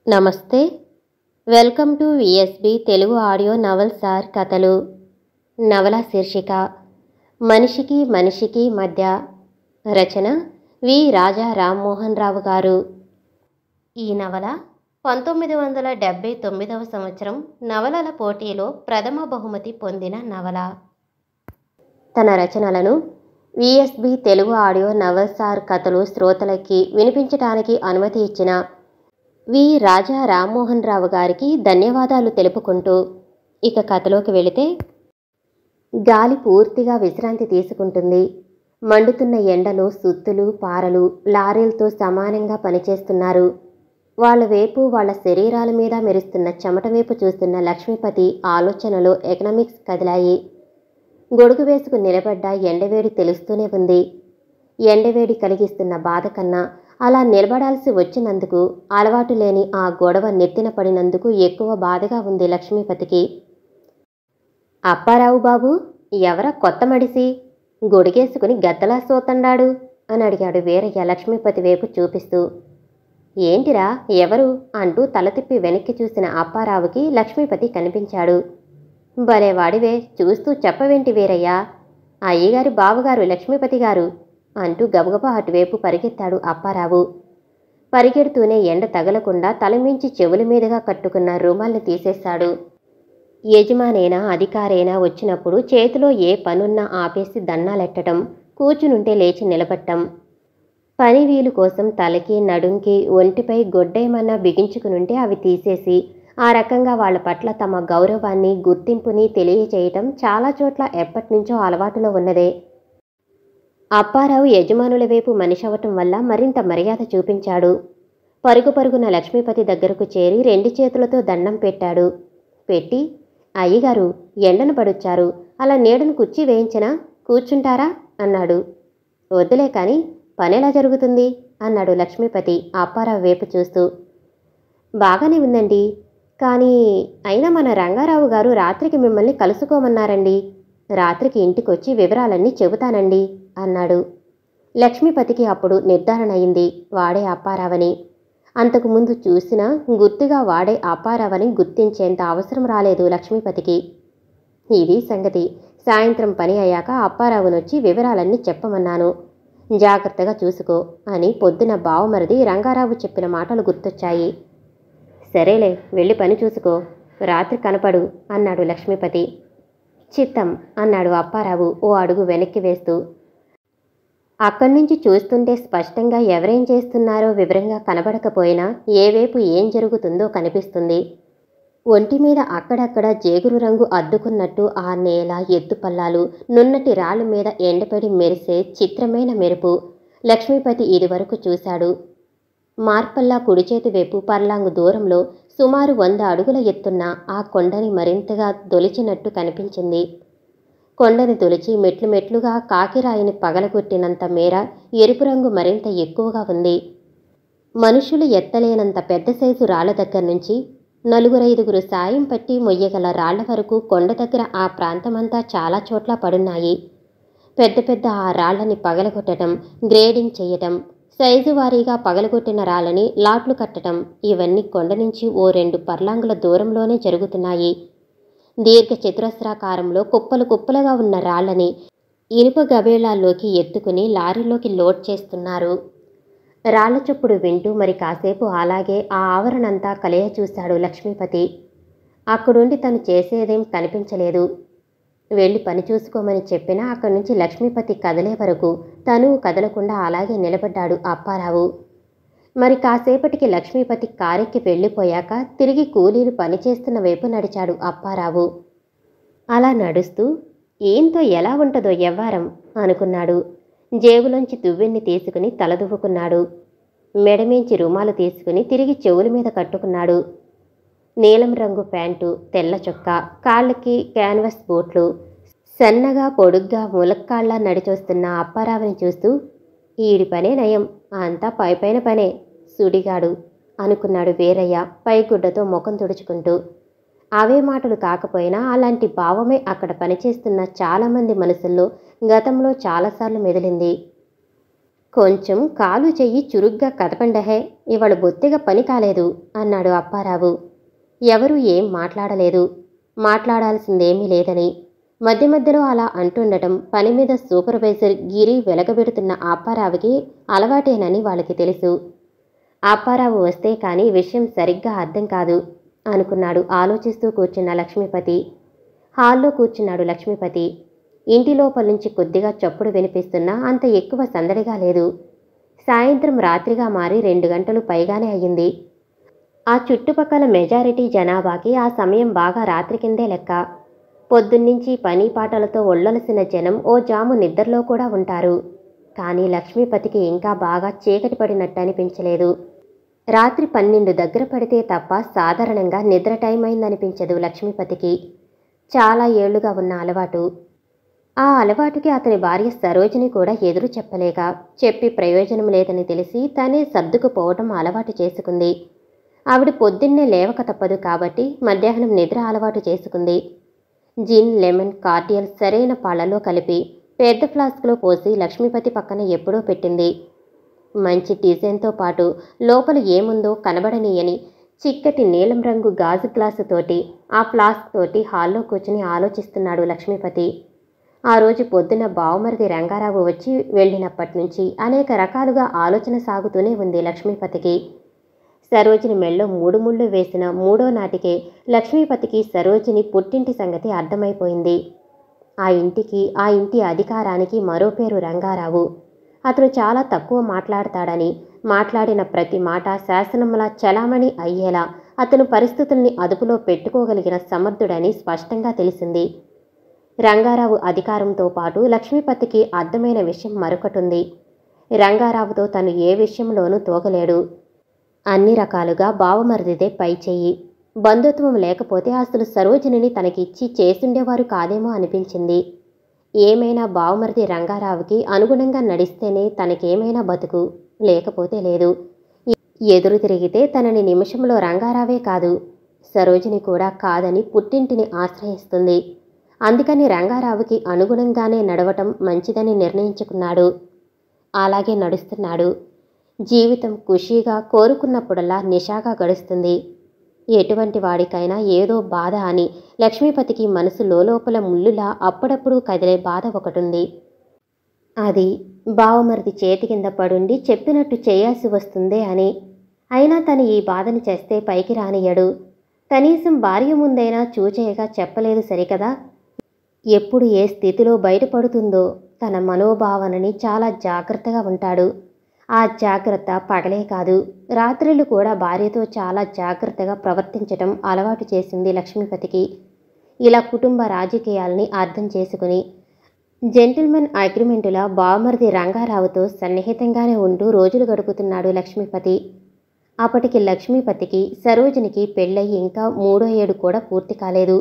నమస్తే. Welcome to VSB Telugu audio novels or కథలు. నవల శీర్షిక మనిషికి మనిషికి మధ్య. రచన వి రాజా రామ్మోహన్ రావు గారు. ఈ నవల 1979వ సంవత్సరం నవలల పోటీలో ప్రథమ బహుమతి పొందిన నవల. తన రచనలను VSB Telugu audio novels or కథలు శ్రోతలకి వినిపించడానికి అనుమతి ఇచ్చిన వి రాజా రామ్మోహన్ రావు గారికి ధన్యవాదాలు తెలుపుకుంటూ ఇక కథలోకి వెళితే, గాలి పూర్తిగా విశ్రాంతి తీసుకుంటుంది. మండుతున్న ఎండలో సుత్తులు పారలు లారీలతో సమానంగా పనిచేస్తున్నారు. వాళ్ళ వైపు వాళ్ళ శరీరాల మీద మెరుస్తున్న చెమట వైపు చూస్తున్న లక్ష్మీపతి ఆలోచనలో ఎకనామిక్స్ కదిలాయి. గొడుగు వేసుకుని నిలబడ్డ ఎండవేడి తెలుస్తూనే ఉంది. ఎండవేడి కలిగిస్తున్న బాధ కన్నా అలా నిలబడాల్సి వచ్చినందుకు, అలవాటు లేని ఆ గొడవ నెత్తిన పడినందుకు ఎక్కువ బాధగా ఉంది లక్ష్మీపతికి. అప్పారావు బాబు, ఎవర కొత్త మడిసి గొడుగేసుకుని గద్దలా సోతండాడు అని అడిగాడు వీరయ్య లక్ష్మీపతి వైపు చూపిస్తూ. ఏంటిరా ఎవరు అంటూ తల తిప్పి వెనక్కి చూసిన అప్పారావుకి లక్ష్మీపతి కనిపించాడు. భలేవాడివే, చూస్తూ చెప్పవేంటి వీరయ్య, అయ్యగారి బావగారు లక్ష్మీపతి గారు అంటూ గబగబా అటువైపు పరిగెత్తాడు అప్పారావు. పరిగెడుతూనే ఎండ తగలకుండా తలమించి చెవుల మీదుగా కట్టుకున్న రుమాల్ని తీసేశాడు. యజమానేనా అధికారేనా వచ్చినప్పుడు చేతిలో ఏ పనున్నా ఆపేసి దన్నాలెట్టడం, కూర్చునుంటే లేచి నిలబట్టం, పని వీలు కోసం తలకి నడుంకి ఒంటిపై గొడ్డేమన్నా బిగించుకునుంటే అవి తీసేసి ఆ రకంగా వాళ్ల పట్ల తమ గౌరవాన్ని గుర్తింపుని తెలియచేయటం చాలా చోట్ల ఎప్పటినుంచో అలవాటులో ఉన్నదే. అప్పారావు యజమానుల వైపు మనిషి అవటం వల్ల మరింత మర్యాద చూపించాడు. పరుగు పరుగున లక్ష్మీపతి దగ్గరకు చేరి 2 చేతులతో దండం పెట్టాడు. పెట్టి, అయ్యగారు ఎండను పడొచ్చారు, అలా నీడను కుర్చీ వేయించనా, కూర్చుంటారా అన్నాడు. వద్దులే కాని పనెలా జరుగుతుంది అన్నాడు లక్ష్మీపతి అప్పారావు వైపు చూస్తూ. బాగానే ఉందండి, కానీ అయినా మన రంగారావు గారు రాత్రికి మిమ్మల్ని కలుసుకోమన్నారండి. రాత్రికి ఇంటికొచ్చి వివరాలన్నీ చెబుతానండి అన్నాడు. లక్ష్మీపతికి అప్పుడు నిర్ధారణ అయింది వాడే అప్పారావని. అంతకుముందు చూసినా గుర్తుగా వాడే అప్పారావని గుర్తించేంత అవసరం రాలేదు లక్ష్మీపతికి. ఇది సంగతి. సాయంత్రం పని అయ్యాక అప్పారావునొచ్చి వివరాలన్నీ చెప్పమన్నాను, జాగ్రత్తగా చూసుకో అని పొద్దున బావమరిది రంగారావు చెప్పిన మాటలు గుర్తొచ్చాయి. సరేలే, వెళ్ళి పని చూసుకో, రాత్రి కనపడు అన్నాడు లక్ష్మీపతి. చిత్తం అన్నాడు అప్పారావు ఓ అడుగు వెనక్కి వేస్తూ. అక్కడి నుంచి చూస్తుంటే స్పష్టంగా ఎవరేం చేస్తున్నారో వివరంగా కనబడకపోయినా ఏ వైపు ఏం జరుగుతుందో కనిపిస్తుంది. ఒంటి మీద అక్కడక్కడ జేగురు రంగు అద్దుకున్నట్టు ఆ నేల, ఎత్తుపల్లాలు, నున్నటి రాళ్ళ మీద ఎండపడి మెరిసే చిత్రమైన మెరుపు లక్ష్మీపతి ఇదివరకు చూశాడు. మార్పల్లా కుడిచేతి వైపు పర్లాంగు దూరంలో సుమారు 100 అడుగుల ఎత్తున్న ఆ కొండని మరింతగా దొలిచినట్టు కనిపించింది. కొండని తొలిచి మెట్లు మెట్లుగా కాకిరాయిని పగలగొట్టినంత మేర ఎరుపు రంగు మరింత ఎక్కువగా ఉంది. మనుషులు ఎత్తలేనంత పెద్ద సైజు రాళ్ల దగ్గర నుంచి 4-5 సాయం పట్టి మొయ్యగల రాళ్ల వరకు కొండ దగ్గర ఆ ప్రాంతమంతా చాలా చోట్ల పడున్నాయి. పెద్ద పెద్ద ఆ రాళ్లని పగలగొట్టడం, గ్రేడింగ్ చెయ్యటం, సైజు వారీగా పగలగొట్టిన రాళ్ళని లాట్లు కట్టడం, ఇవన్నీ కొండ నుంచి ఓ 2 పర్లాంగుల దూరంలోనే జరుగుతున్నాయి. దీర్ఘ చతురస్రాకారంలో కుప్పలు కుప్పలుగా ఉన్న రాళ్లని ఇనుప గబేళాల్లోకి ఎత్తుకుని లారీలోకి లోడ్ చేస్తున్నారు. రాళ్ల చప్పుడు వింటూ మరి కాసేపు అలాగే ఆ ఆవరణంతా కలయ చూశాడు లక్ష్మీపతి. అక్కడుండి తను చేసేదేం కనిపించలేదు. వెళ్ళి పని చూసుకోమని చెప్పినా అక్కడి నుంచి లక్ష్మీపతి కదలే వరకు తను కదలకుండా అలాగే నిలబడ్డాడు అప్పారావు. మరి కాసేపటికి లక్ష్మీపతి కారెక్కి వెళ్ళిపోయాక తిరిగి కూలీలు పనిచేస్తున్న వైపు నడిచాడు అప్పారావు. అలా నడుస్తూ ఏంతో ఎలా ఉంటుందో ఎవ్వారం అనుకున్నాడు. జేబులోంచి దువ్వెన్ని తీసుకుని తలదువ్వుకున్నాడు. మెడమేంచి రుమాలు తీసుకుని తిరిగి చెవుల మీద కట్టుకున్నాడు. నీలం రంగు ప్యాంటు, తెల్ల చొక్కా, కాళ్ళకి క్యాన్వాస్ బూట్లు, సన్నగా పొడుగ్గా ములక్కాళ్ళ నడిచొస్తున్న అప్పారావుని చూస్తూ, ఈడి పనే నయం, అంతా పైపైన పనే, సుడిగాడు అనుకున్నాడు వీరయ్య పైగుడ్డతో ముఖం తుడుచుకుంటూ. అవే మాటలు కాకపోయినా అలాంటి భావమే అక్కడ పనిచేస్తున్న చాలామంది మనసుల్లో గతంలో చాలాసార్లు మెదిలింది. కొంచెం కాలు చెయ్యి చురుగ్గా కదపండహే, ఇవాళ బొత్తిగా పని కాలేదు అన్నాడు అప్పారావు. ఎవరూ ఏం మాట్లాడలేదు. మాట్లాడాల్సిందేమీ లేదని. మధ్య మధ్యలో అలా అంటుండటం పని మీద సూపర్వైజర్ గిరి వెలగబెడుతున్న అప్పారావుకి అలవాటేనని వాళ్ళకి తెలుసు. అప్పారావు వస్తే కానీ విషయం సరిగ్గా అర్థం కాదు అనుకున్నాడు ఆలోచిస్తూ కూర్చున్న లక్ష్మీపతి. హాల్లో కూర్చున్నాడు లక్ష్మీపతి. ఇంటి లోపల నుంచి కొద్దిగా చప్పుడు వినిపిస్తున్నా అంత ఎక్కువ సందడిగా లేదు. సాయంత్రం రాత్రిగా మారి 2 గంటలు పైగానే అయ్యింది. ఆ చుట్టుపక్కల మెజారిటీ జనాభాకి ఆ సమయం బాగా రాత్రి కిందే లెక్క. పొద్దున్నుంచి పని పాటలతో ఒళ్ళొలసిన జనం ఓ జాము నిద్రలో కూడా ఉంటారు. కానీ లక్ష్మీపతికి ఇంకా బాగా చీకటి పడినట్టు అనిపించలేదు. రాత్రి 12 దగ్గర పడితే తప్ప సాధారణంగా నిద్ర టైం అయిందనిపించదు లక్ష్మీపతికి. చాలా ఏళ్లుగా ఉన్న అలవాటు. ఆ అలవాటుకి అతని భార్య సరోజిని కూడా ఎదురు చెప్పలేక, చెప్పి ప్రయోజనం లేదని తెలిసి తనే సర్దుకుపోవటం అలవాటు చేసుకుంది. ఆవిడ పొద్దున్నే లేవక తప్పదు కాబట్టి మధ్యాహ్నం నిద్ర అలవాటు చేసుకుంది. జిన్, లెమన్, కార్డియల్ సరైన పాళ్లలో కలిపి పెద్ద ఫ్లాస్క్లో పోసి లక్ష్మీపతి పక్కన ఎప్పుడో పెట్టింది. మంచి డిజైన్తో పాటు లోపల ఏముందో కనబడనీయని చిక్కటి నీలం రంగు గాజు గ్లాసుతోటి ఆ ఫ్లాస్క్ తోటి హాల్లో కూర్చుని ఆలోచిస్తున్నాడు లక్ష్మీపతి. ఆ రోజు పొద్దున బావమరిది రంగారావు వచ్చి వెళ్ళినప్పటి నుంచి అనేక రకాలుగా ఆలోచన సాగుతూనే ఉంది లక్ష్మీపతికి. సరోజిని మెళ్ళో 3 ముళ్ళు వేసిన 3వ నాటికే లక్ష్మీపతికి సరోజిని పుట్టింటి సంగతి అర్థమైపోయింది. ఆ ఇంటికి, ఆ ఇంటి అధికారానికి మరో పేరు రంగారావు. అతను చాలా తక్కువ మాట్లాడతాడని, మాట్లాడిన ప్రతి మాట శాసనంలా చలామణి అయ్యేలా అతను పరిస్థితుల్ని అదుపులో పెట్టుకోగలిగిన సమర్థుడని స్పష్టంగా తెలిసింది. రంగారావు అధికారంతో పాటు లక్ష్మీపతికి అర్థమైన విషయం మరొకటుంది. రంగారావుతో తను ఏ విషయంలోనూ తోగలేడు. అన్ని రకాలుగా బావమరిదిదే పై చెయ్యి. బంధుత్వం లేకపోతే అసలు సరోజినిని తనకిచ్చి చేసుండేవారు కాదేమో అనిపించింది. ఏమైనా బావమరిది రంగారావుకి అనుగుణంగా నడిస్తేనే తనకేమైనా బతుకు, లేకపోతే లేదు. ఎదురు తిరిగితే తనని నిమిషంలో రంగారావే కాదు, సరోజిని కూడా కాదని పుట్టింటిని ఆశ్రయిస్తుంది. అందుకని రంగారావుకి అనుగుణంగానే నడవటం మంచిదని నిర్ణయించుకున్నాడు. అలాగే నడుస్తున్నాడు. జీవితం ఖుషీగా కోరుకున్నప్పుడల్లా నిషాగా గడుస్తుంది. ఎటువంటి వాడికైనా ఏదో బాధ అని లక్ష్మీపతికి మనసు లోపల ముల్లులా అప్పుడప్పుడు కదిలే బాధ ఒకటుంది. అది బావమరిది చేతి కింద పడుండి చెప్పినట్టు చేయాల్సి వస్తుందే అని. అయినా తను ఈ బాధని చేస్తే పైకి రానియడు. కనీసం భార్య ముందైనా చూచేయగా చెప్పలేదు సరికదా. ఎప్పుడు ఏ స్థితిలో బయటపడుతుందో తన మనోభావనని చాలా జాగ్రత్తగా ఉంటాడు. ఆ జాగ్రత్త పగలే కాదు, రాత్రులు కూడా భార్యతో చాలా జాగ్రత్తగా ప్రవర్తించటం అలవాటు చేసింది లక్ష్మీపతికి. ఇలా కుటుంబ రాజకీయాల్ని అర్థం చేసుకుని జెంటిల్మెన్ అగ్రిమెంటులా బావమరిది రంగారావుతో సన్నిహితంగానే ఉంటూ రోజులు గడుపుతున్నాడు లక్ష్మీపతి. అప్పటికి లక్ష్మీపతికి సరోజినికి పెళ్ళయి ఇంకా 3వ ఏడు కూడా పూర్తి కాలేదు.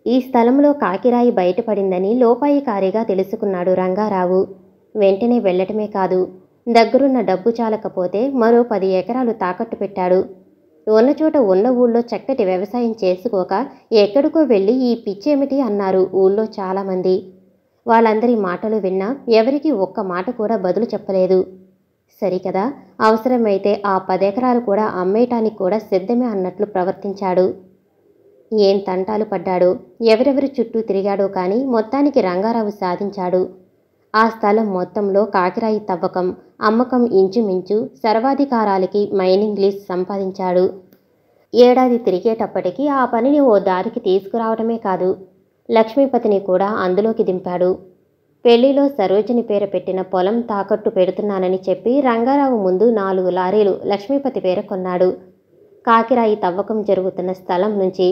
ఈ స్థలంలో కాకిరాయి బయటపడిందని లోపాయికారిగా తెలుసుకున్నాడు రంగారావు. వెంటనే వెళ్లటమే కాదు, దగ్గరున్న డబ్బు చాలకపోతే మరో 10 ఎకరాలు తాకట్టు పెట్టాడు. ఉన్న చోట ఉన్న ఊళ్ళో చక్కటి వ్యవసాయం చేసుకోక ఎక్కడికో వెళ్ళి ఈ పిచ్చేమిటి అన్నారు ఊళ్ళో చాలామంది. వాళ్ళందరి మాటలు విన్నా ఎవరికీ ఒక్క మాట కూడా బదులు చెప్పలేదు. సరికదా, అవసరమైతే ఆ 10 ఎకరాలు కూడా అమ్మేయటానికి కూడా సిద్ధమే అన్నట్లు ప్రవర్తించాడు. ఏం తంటాలు పడ్డాడో, ఎవరెవరి చుట్టూ తిరిగాడో కానీ మొత్తానికి రంగారావు సాధించాడు. ఆ స్థలం మొత్తంలో కాకిరాయి తవ్వకం, అమ్మకం ఇంచుమించు సర్వాధికారాలకి మైనింగ్ లీజ్ సంపాదించాడు. ఏడాది తిరిగేటప్పటికీ ఆ పనిని ఓ దారికి తీసుకురావడమే కాదు, లక్ష్మీపతిని కూడా అందులోకి దింపాడు. పెళ్లిలో సరోజిని పేర పెట్టిన పొలం తాకట్టు పెడుతున్నానని చెప్పి రంగారావు ముందు 4 లారీలు లక్ష్మీపతి పేర కొన్నాడు. కాకిరాయి తవ్వకం జరుగుతున్న స్థలం నుంచి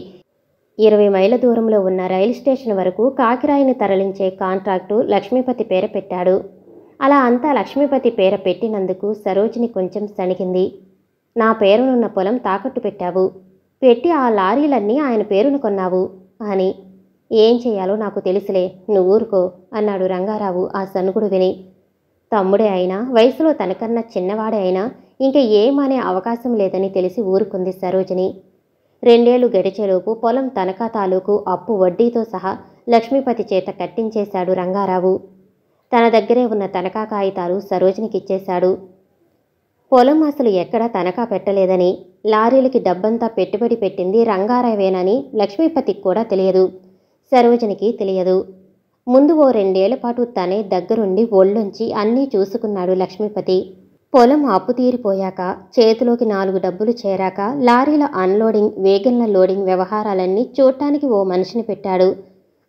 20 మైళ్ళ దూరంలో ఉన్న రైలు స్టేషన్ వరకు కాకిరాయిని తరలించే కాంట్రాక్టు లక్ష్మీపతి పేర పెట్టాడు. అలా అంతా లక్ష్మీపతి పేర పెట్టినందుకు సరోజిని కొంచెం సణిగింది. నా పేరునున్న పొలం తాకట్టు పెట్టావు, పెట్టి ఆ లారీలన్నీ ఆయన పేరును కొన్నావు అని. ఏం చెయ్యాలో నాకు తెలుసులే, నువ్వు ఊరుకో అన్నాడు రంగారావు ఆ సనుగుడు విని. తమ్ముడే అయినా, వయసులో తనకన్నా చిన్నవాడే అయినా ఇంక ఏమనే అవకాశం లేదని తెలిసి ఊరుకుంది సరోజిని. 2 ఏళ్లు గడిచేలోపు పొలం తనఖా తాలూకు అప్పు వడ్డీతో సహా లక్ష్మీపతి చేత కట్టించేశాడు రంగారావు. తన దగ్గరే ఉన్న తనఖా కాగితాలు సరోజినికిచ్చేశాడు. పొలం అసలు ఎక్కడా తనఖా పెట్టలేదని, లారీలకి డబ్బంతా పెట్టుబడి పెట్టింది రంగారావేనని లక్ష్మీపతికి కూడా తెలియదు, సరోజినికి తెలియదు. ముందు ఓ 2 ఏళ్ల పాటు తనే దగ్గరుండి ఒళ్ళొంచి అన్నీ చూసుకున్నాడు లక్ష్మీపతి. పొలం అప్పు తీరిపోయాక, చేతిలోకి 4 డబ్బులు చేరాక లారీల అన్లోడింగ్, వేగన్ల లోడింగ్ వ్యవహారాలన్నీ చూడటానికి ఓ మనిషిని పెట్టాడు.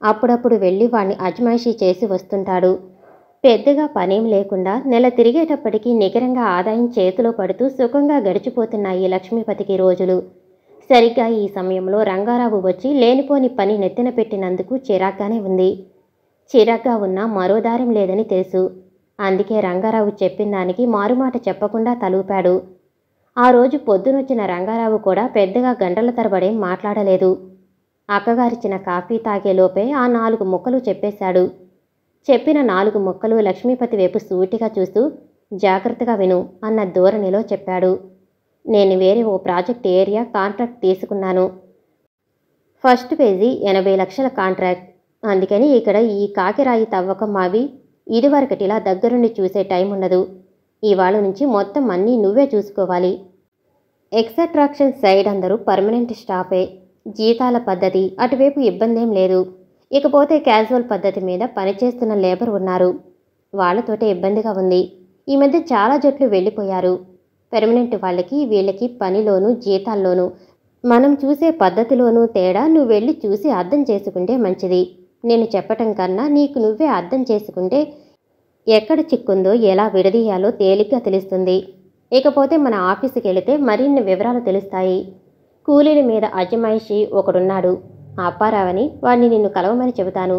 అప్పుడప్పుడు వెళ్ళి వాణ్ణి అజమాయిషీ చేసి వస్తుంటాడు. పెద్దగా పనేం లేకుండా నెల తిరిగేటప్పటికీ నికరంగా ఆదాయం చేతిలో పడుతూ సుఖంగా గడిచిపోతున్నాయి లక్ష్మీపతికి రోజులు. సరిగ్గా ఈ సమయంలో రంగారావు వచ్చి లేనిపోని పని నెత్తిన పెట్టినందుకు చిరాగ్గానే ఉంది. చిరాగ్గా ఉన్నా మరో దారం లేదని తెలుసు. అందుకే రంగారావు చెప్పిన దానికి మారుమాట చెప్పకుండా తలూపాడు. ఆ రోజు పొద్దునొచ్చిన రంగారావు కూడా పెద్దగా గంటల తరబడేం మాట్లాడలేదు. అక్కగారిచ్చిన కాఫీ తాగేలోపే ఆ 4 ముక్కలు చెప్పేశాడు. చెప్పిన 4 ముక్కలు లక్ష్మీపతి వైపు సూటిగా చూస్తూ, జాగ్రత్తగా విను అన్న ధోరణిలో చెప్పాడు. నేను వేరే ఓ ప్రాజెక్ట్ ఏరియా కాంట్రాక్ట్ తీసుకున్నాను. ఫస్ట్ పేజీ 80 లక్షల కాంట్రాక్ట్. అందుకని ఇక్కడ ఈ కాకిరాయి తవ్వకం అవి ఇదివరకటిలా దగ్గరుండి చూసే టైం ఉండదు. ఇవాళ నుంచి మొత్తం అన్నీ నువ్వే చూసుకోవాలి. ఎక్సట్రాక్షన్ సైడ్ అందరూ పర్మనెంట్ స్టాఫే. జీతాల పద్ధతి అటువైపు ఇబ్బందేం లేదు. ఇకపోతే క్యాజువల్ పద్ధతి మీద పనిచేస్తున్న లేబర్ ఉన్నారు. వాళ్లతోటే ఇబ్బందిగా ఉంది. ఈ మధ్య చాలా జట్లు వెళ్ళిపోయారు. పర్మనెంట్ వాళ్ళకి వీళ్ళకి పనిలోనూ జీతాల్లోనూ మనం చూసే పద్ధతిలోనూ తేడా నువ్వు వెళ్ళి చూసి అర్థం చేసుకుంటే మంచిది. నేను చెప్పటం కన్నా నీకు నువ్వే అర్థం చేసుకుంటే ఎక్కడ చిక్కుందో ఎలా విడదీయాలో తేలిగ్గా తెలుస్తుంది. ఇకపోతే మన ఆఫీసుకి వెళితే మరిన్ని వివరాలు తెలుస్తాయి. కూలీల మీద అజమాయిషి ఒకడున్నాడు, అప్పారావని. వాడిని నిన్ను కలవమని చెబుతాను.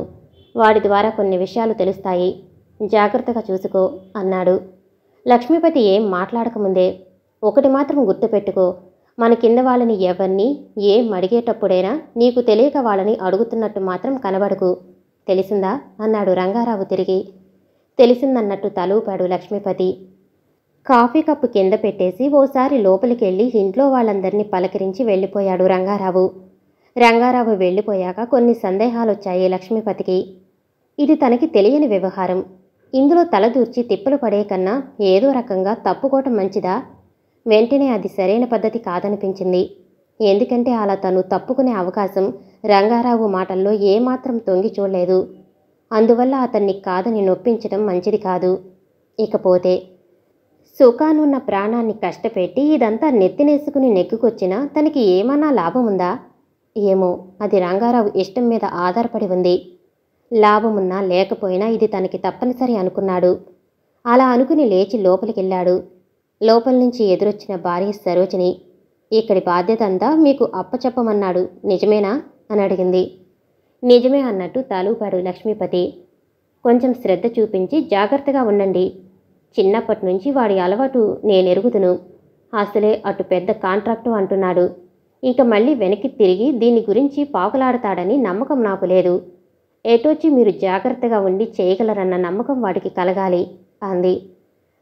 వాడి ద్వారా కొన్ని విషయాలు తెలుస్తాయి. జాగ్రత్తగా చూసుకో అన్నాడు. లక్ష్మీపతి ఏం మాట్లాడకముందే, ఒకటి మాత్రం గుర్తుపెట్టుకో, మన కింద వాళ్ళని ఎవరిని ఏం అడిగేటప్పుడైనా నీకు తెలియక వాళ్ళని అడుగుతున్నట్టు మాత్రం కనబడకు, తెలిసిందా అన్నాడు రంగారావు తిరిగి. తెలిసిందన్నట్టు తలూపాడు లక్ష్మీపతి. కాఫీ కప్పు కింద పెట్టేసి ఓసారి లోపలికి వెళ్ళి ఇంట్లో వాళ్ళందరినీ పలకరించి వెళ్ళిపోయాడు రంగారావు. రంగారావు వెళ్ళిపోయాక కొన్ని సందేహాలొచ్చాయి లక్ష్మీపతికి. ఇది తనకి తెలియని వ్యవహారం. ఇందులో తలదూర్చి తిప్పలు పడే కన్నా ఏదో రకంగా తప్పుకోవటం మంచిదా? వెంటనే అది సరైన పద్ధతి కాదనిపించింది. ఎందుకంటే అలా తను తప్పుకునే అవకాశం రంగారావు మాటల్లో ఏమాత్రం తొంగి చూడలేదు. అందువల్ల అతన్ని కాదని నొప్పించడం మంచిది కాదు. ఇకపోతే సుఖానున్న ప్రాణాన్ని కష్టపెట్టి ఇదంతా నెత్తినేసుకుని నెగ్గుకొచ్చినా తనకి ఏమన్నా లాభముందా? ఏమో, అది రంగారావు ఇష్టం మీద ఆధారపడి ఉంది. లాభమున్నా లేకపోయినా ఇది తనకి తప్పనిసరి అనుకున్నాడు. అలా అనుకుని లేచి లోపలికెళ్ళాడు. లోపల నుంచి ఎదురొచ్చిన భార్య సరోజిని, ఇక్కడి బాధ్యత అంతా మీకు అప్పచెప్పమన్నాడు, నిజమేనా అని అడిగింది. నిజమే అన్నట్టు తలూపాడు లక్ష్మీపతి. కొంచెం శ్రద్ధ చూపించి జాగ్రత్తగా ఉండండి. చిన్నప్పటి నుంచి వాడి అలవాటు నేనెరుగుదును. అసలే అటు పెద్ద కాంట్రాక్టు అంటున్నాడు. ఇంక మళ్ళీ వెనక్కి తిరిగి దీని గురించి పాకులాడతాడని నమ్మకం నాకు లేదు. ఏటొచ్చి మీరు జాగ్రత్తగా ఉండి చేయగలరన్న నమ్మకం వాడికి కలగాలి అంది.